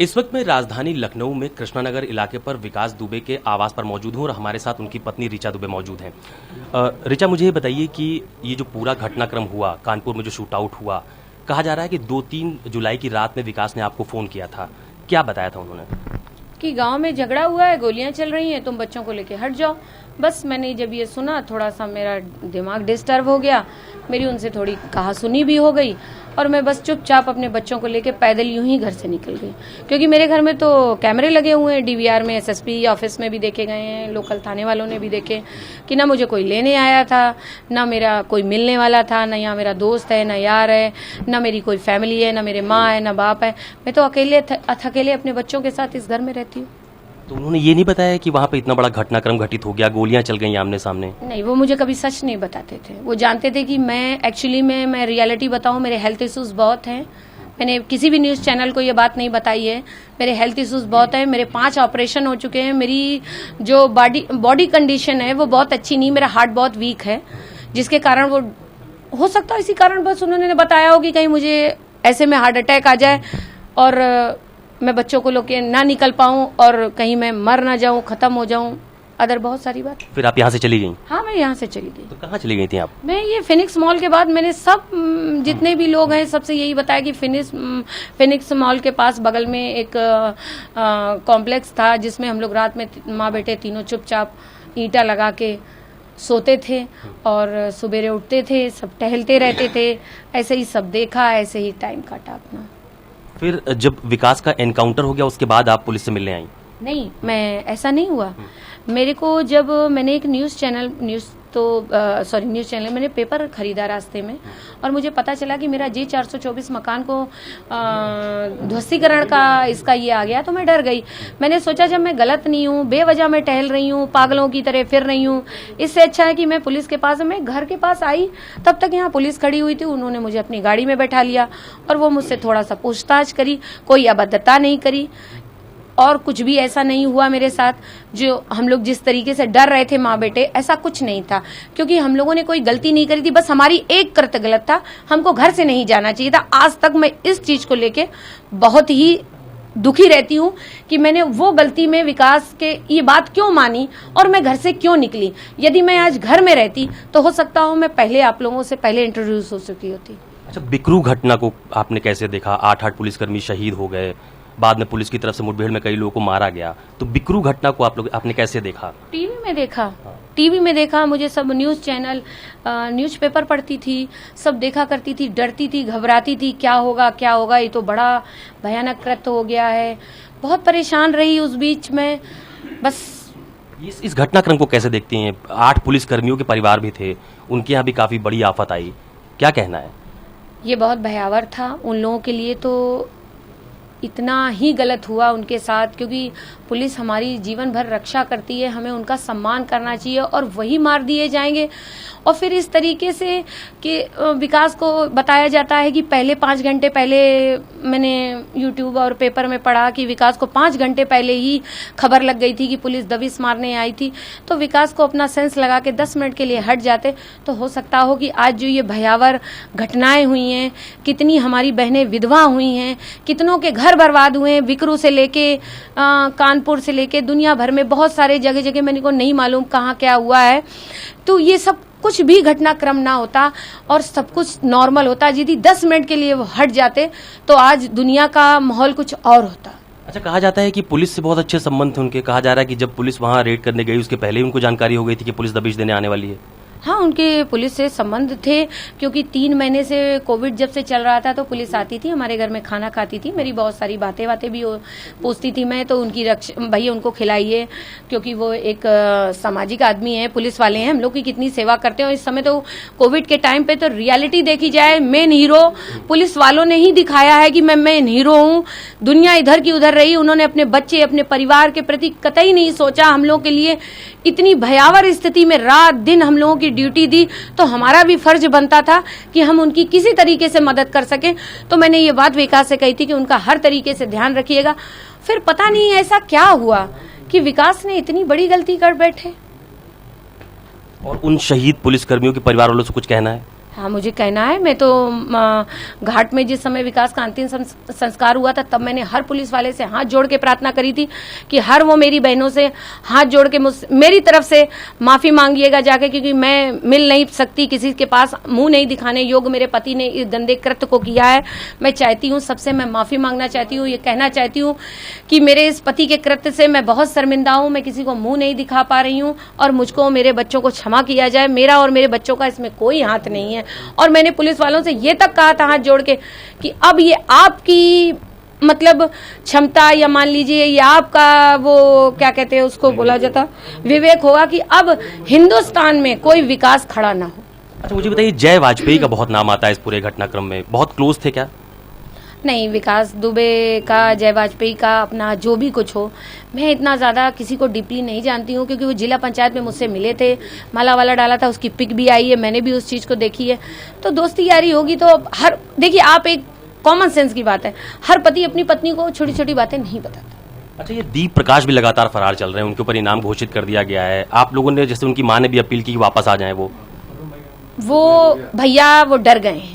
इस वक्त मैं राजधानी लखनऊ में कृष्णानगर इलाके पर विकास दुबे के आवास पर मौजूद हूँ और हमारे साथ उनकी पत्नी ऋचा दुबे मौजूद हैं। ऋचा, मुझे ये बताइए कि ये जो पूरा घटनाक्रम हुआ, कानपुर में जो शूट आउट हुआ, कहा जा रहा है कि 2-3 जुलाई की रात में विकास ने आपको फोन किया था। क्या बताया था उन्होंने? कि गांव में झगड़ा हुआ है, गोलियां चल रही हैं, तुम बच्चों को लेके हट जाओ। बस मैंने जब ये सुना, थोड़ा सा मेरा दिमाग डिस्टर्ब हो गया, मेरी उनसे थोड़ी कहा सुनी भी हो गई और मैं बस चुपचाप अपने बच्चों को लेके पैदल यूं ही घर से निकल गई। क्योंकि मेरे घर में तो कैमरे लगे हुए हैं, डीवीआर में, एसएसपी ऑफिस में भी देखे गए हैं, लोकल थाने वालों ने भी देखे कि ना मुझे कोई लेने आया था, ना मेरा कोई मिलने वाला था, ना यहाँ मेरा दोस्त है, ना यार है, ना मेरी कोई फैमिली है, ना मेरे माँ है, ना बाप है। मैं तो अकेले अपने बच्चों के साथ इस घर में रहती हूँ। तो उन्होंने ये नहीं बताया कि वहाँ पे इतना बड़ा घटनाक्रम घटित हो गया, गोलियां चल गई आमने सामने? नहीं, वो मुझे कभी सच नहीं बताते थे। वो जानते थे कि मैं रियलिटी बताऊं, मेरे हेल्थ इश्यूज बहुत हैं। मैंने किसी भी न्यूज चैनल को ये बात नहीं बताई है। मेरे हेल्थ इश्यूज बहुत है, मेरे 5 ऑपरेशन हो चुके हैं, मेरी जो बॉडी कंडीशन है वो बहुत अच्छी नहीं, मेरा हार्ट बहुत वीक है, जिसके कारण वो हो सकता है इसी कारण बस उन्होंने बताया हो कि कहीं मुझे ऐसे में हार्ट अटैक आ जाए और मैं बच्चों को लेके ना निकल पाऊं और कहीं मैं मर ना जाऊं, खत्म हो जाऊं, अदर बहुत सारी बात। फिर आप यहाँ से चली गई? हाँ, मैं यहाँ से चली गई। तो कहाँ चली गई थी आप? मैं ये फिनिक्स मॉल के बाद मैंने सब जितने भी लोग हैं सबसे यही बताया कि फिनिक्स मॉल के पास बगल में एक कॉम्प्लेक्स था जिसमें हम लोग रात में माँ बेटे तीनों चुपचाप ईंटा लगा के सोते थे और सवेरे उठते थे, सब टहलते रहते थे। ऐसे ही सब देखा, ऐसे ही टाइम काटा अपना। फिर जब विकास का एनकाउंटर हो गया उसके बाद आप पुलिस से मिलने आई? नहीं, मैं ऐसा नहीं हुआ। मेरे को जब मैंने एक न्यूज चैनल मैंने पेपर खरीदा रास्ते में और मुझे पता चला कि मेरा G424 मकान को ध्वस्तीकरण का इसका ये आ गया, तो मैं डर गई। मैंने सोचा जब मैं गलत नहीं हूँ, बेवजह मैं टहल रही हूँ, पागलों की तरह फिर रही हूँ, इससे अच्छा है कि मैं पुलिस के पास, मैं घर के पास आई तब तक यहाँ पुलिस खड़ी हुई थी। उन्होंने मुझे अपनी गाड़ी में बैठा लिया और वो मुझसे थोड़ा सा पूछताछ करी, कोई अभद्रता नहीं करी और कुछ भी ऐसा नहीं हुआ मेरे साथ। जो हम लोग जिस तरीके से डर रहे थे माँ बेटे, ऐसा कुछ नहीं था, क्योंकि हम लोगों ने कोई गलती नहीं करी थी। बस हमारी एक कृत्य गलत था, हमको घर से नहीं जाना चाहिए था। आज तक मैं इस चीज को लेके बहुत ही दुखी रहती हूँ कि मैंने वो गलती में विकास के ये बात क्यों मानी और मैं घर से क्यों निकली। यदि मैं आज घर में रहती तो हो सकता हो मैं पहले आप लोगों से पहले इंट्रोड्यूस हो चुकी होती। अच्छा, बिकरू घटना को आपने कैसे देखा? 8 पुलिसकर्मी शहीद हो गए, बाद में पुलिस की तरफ से मुठभेड़ में कई लोगों को मारा गया, तो बिकरू घटना को आपने कैसे देखा? टीवी में देखा। मुझे सब न्यूज चैनल, न्यूज़पेपर पढ़ती थी, सब देखा करती थी, डरती थी, घबराती थी, क्या होगा, ये तो बड़ा भयानक कृत्य हो गया है। बहुत परेशान रही उस बीच में। बस इस घटनाक्रम को कैसे देखती हैं? 8 पुलिसकर्मियों के परिवार भी थे, उनके यहाँ भी काफी बड़ी आफत आई, क्या कहना है? ये बहुत भयावह था उन लोगों के लिए, तो इतना ही गलत हुआ उनके साथ, क्योंकि पुलिस हमारी जीवन भर रक्षा करती है, हमें उनका सम्मान करना चाहिए और वही मार दिए जाएंगे। और फिर इस तरीके से कि विकास को बताया जाता है कि 5 घंटे पहले मैंने यूट्यूब और पेपर में पढ़ा कि विकास को 5 घंटे पहले ही खबर लग गई थी कि पुलिस दबिश मारने आई थी। तो विकास को अपना सेंस लगा के 10 मिनट के लिए हट जाते तो हो सकता हो कि आज जो ये भयावह घटनाएं हुई हैं, कितनी हमारी बहनें विधवा हुई हैं, कितनों के घर बर्बाद हुए हैं, बिकरू से लेके कानपुर से लेके दुनिया भर में बहुत सारे जगह मेरे को नहीं मालूम कहाँ क्या हुआ है। तो ये सब कुछ भी घटनाक्रम ना होता और सब कुछ नॉर्मल होता, यदि 10 मिनट के लिए वो हट जाते तो आज दुनिया का माहौल कुछ और होता। अच्छा, कहा जाता है कि पुलिस से बहुत अच्छे संबंध थे उनके। कहा जा रहा है कि जब पुलिस वहां रेड करने गई उसके पहले ही उनको जानकारी हो गई थी कि पुलिस दबिश देने आने वाली है। हाँ, उनके पुलिस से संबंध थे, क्योंकि 3 महीने से कोविड जब से चल रहा था तो पुलिस आती थी हमारे घर में, खाना खाती थी, मेरी बहुत सारी बातें भी पूछती थी मैं, तो उनकी भैया उनको खिलाइए, क्योंकि वो एक सामाजिक आदमी है, पुलिस वाले हैं, हम लोग की कितनी सेवा करते हैं। इस समय तो कोविड के टाइम पे तो रियलिटी देखी जाए, मेन हीरो पुलिस वालों ने ही दिखाया है कि मैं मेन हीरो हूँ। दुनिया इधर की उधर रही, उन्होंने अपने बच्चे, अपने परिवार के प्रति कतई नहीं सोचा। हम लोग के लिए इतनी भयावह स्थिति में रात दिन हम लोगों की ड्यूटी दी, तो हमारा भी फर्ज बनता था कि हम उनकी किसी तरीके से मदद कर सकें। तो मैंने ये बात विकास से कही थी कि उनका हर तरीके से ध्यान रखिएगा। फिर पता नहीं ऐसा क्या हुआ कि विकास ने इतनी बड़ी गलती कर बैठे। और उन शहीद पुलिसकर्मियों के परिवार वालों से कुछ कहना है? हाँ, मुझे कहना है। मैं तो घाट में जिस समय विकास का अंतिम संस्कार हुआ था, तब मैंने हर पुलिस वाले से हाथ जोड़ के प्रार्थना करी थी कि हर वो मेरी बहनों से हाथ जोड़ के मेरी तरफ से माफी मांगिएगा जाके, क्योंकि मैं मिल नहीं सकती, किसी के पास मुंह नहीं दिखाने योग्य मेरे पति ने इस गंदे कृत्य को किया है। मैं चाहती हूँ, सबसे मैं माफी मांगना चाहती हूँ, ये कहना चाहती हूँ कि मेरे इस पति के कृत्य से मैं बहुत शर्मिंदा हूँ। मैं किसी को मुंह नहीं दिखा पा रही हूँ और मुझको, मेरे बच्चों को क्षमा किया जाए। मेरा और मेरे बच्चों का इसमें कोई हाथ नहीं है। और मैंने पुलिस वालों से ये तक कहा था हाथ जोड़ के कि अब ये आपकी मतलब क्षमता, या मान लीजिए ये आपका वो क्या कहते हैं उसको बोला जाता विवेक होगा कि अब हिंदुस्तान में कोई विकास खड़ा ना हो। अच्छा, मुझे बताइए, जय वाजपेयी का बहुत नाम आता है इस पूरे घटनाक्रम में, बहुत क्लोज थे क्या? नहीं, विकास दुबे का, जय वाजपेयी का अपना जो भी कुछ हो, मैं इतना ज्यादा किसी को डीपली नहीं जानती हूँ, क्योंकि वो जिला पंचायत में मुझसे मिले थे, माला वाला डाला था, उसकी पिक भी आई है, मैंने भी उस चीज को देखी है। तो दोस्ती यारी होगी तो हर, देखिए आप, एक कॉमन सेंस की बात है, हर पति अपनी पत्नी को छोटी छोटी बातें नहीं बताता। अच्छा, ये दीप प्रकाश भी लगातार फरार चल रहे हैं, उनके ऊपर इनाम घोषित कर दिया गया है। आप लोगों ने, जैसे उनकी मां ने भी अपील की कि वापस आ जाएं, वो भैया वो डर गए हैं।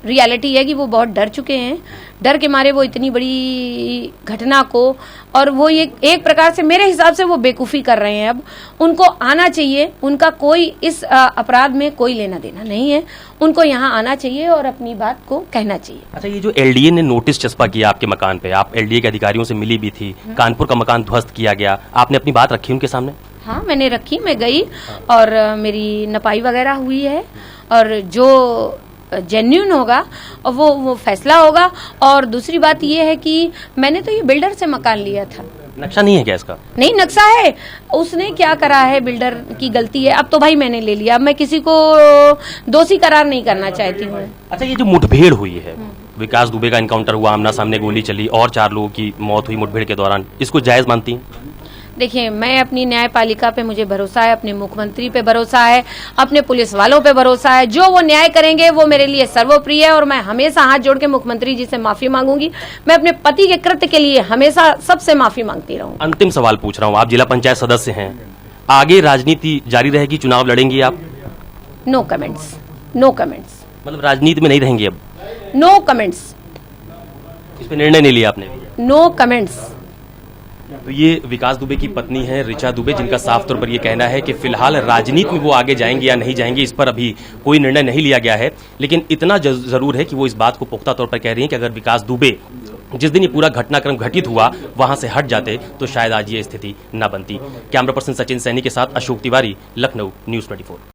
रियलिटी है कि वो बहुत डर चुके हैं। डर के मारे वो इतनी बड़ी घटना को, और वो ये एक प्रकार से मेरे हिसाब से वो बेवकूफ़ी कर रहे हैं। अब उनको आना चाहिए, उनका कोई इस अपराध में कोई लेना देना नहीं है। उनको यहाँ आना चाहिए और अपनी बात को कहना चाहिए। अच्छा, ये जो एलडीए ने नोटिस चस्पा किया आपके मकान पे, आप एलडीए के अधिकारियों से मिली भी थी, कानपुर का मकान ध्वस्त किया गया, आपने अपनी बात रखी उनके सामने? हाँ, मैंने रखी, मैं गई और मेरी नपाई वगैरह हुई है, और जो जेन्युइन होगा और वो फैसला होगा। और दूसरी बात ये है कि मैंने तो ये बिल्डर से मकान लिया था। नक्शा नहीं है क्या इसका? नहीं, नक्शा है, उसने क्या करा है, बिल्डर की गलती है। अब तो भाई मैंने ले लिया, अब मैं किसी को दोषी करार नहीं करना चाहती हूँ। अच्छा, ये जो मुठभेड़ हुई है, विकास दुबे का एनकाउंटर हुआ, आमना सामने गोली चली और 4 लोगों की मौत हुई मुठभेड़ के दौरान, इसको जायज मानती हैं? देखिए, मैं अपनी न्यायपालिका पे मुझे भरोसा है, अपने मुख्यमंत्री पे भरोसा है, अपने पुलिस वालों पे भरोसा है। जो वो न्याय करेंगे वो मेरे लिए सर्वप्रिय है, और मैं हमेशा हाथ जोड़ के मुख्यमंत्री जी से माफी मांगूंगी। मैं अपने पति के कृत्य के लिए हमेशा सबसे माफी मांगती रहूं। अंतिम सवाल पूछ रहा हूँ, आप जिला पंचायत सदस्य हैं, आगे राजनीति जारी रहेगी, चुनाव लड़ेंगी आप? No comments, no comments. मतलब राजनीति में नहीं रहेंगे अब? No comments. इस पे निर्णय नहीं लिया आपने? No comments. तो ये विकास दुबे की पत्नी है ऋचा दुबे, जिनका साफ तौर पर ये कहना है कि फिलहाल राजनीति में वो आगे जाएंगे या नहीं जाएंगे, इस पर अभी कोई निर्णय नहीं लिया गया है। लेकिन इतना जरूर है कि वो इस बात को पुख्ता तौर पर कह रही हैं कि अगर विकास दुबे जिस दिन ये पूरा घटनाक्रम घटित हुआ वहां से हट जाते तो शायद आज ये स्थिति न बनती। कैमरा पर्सन सचिन सैनी के साथ अशोक तिवारी, लखनऊ, न्यूज़ 24।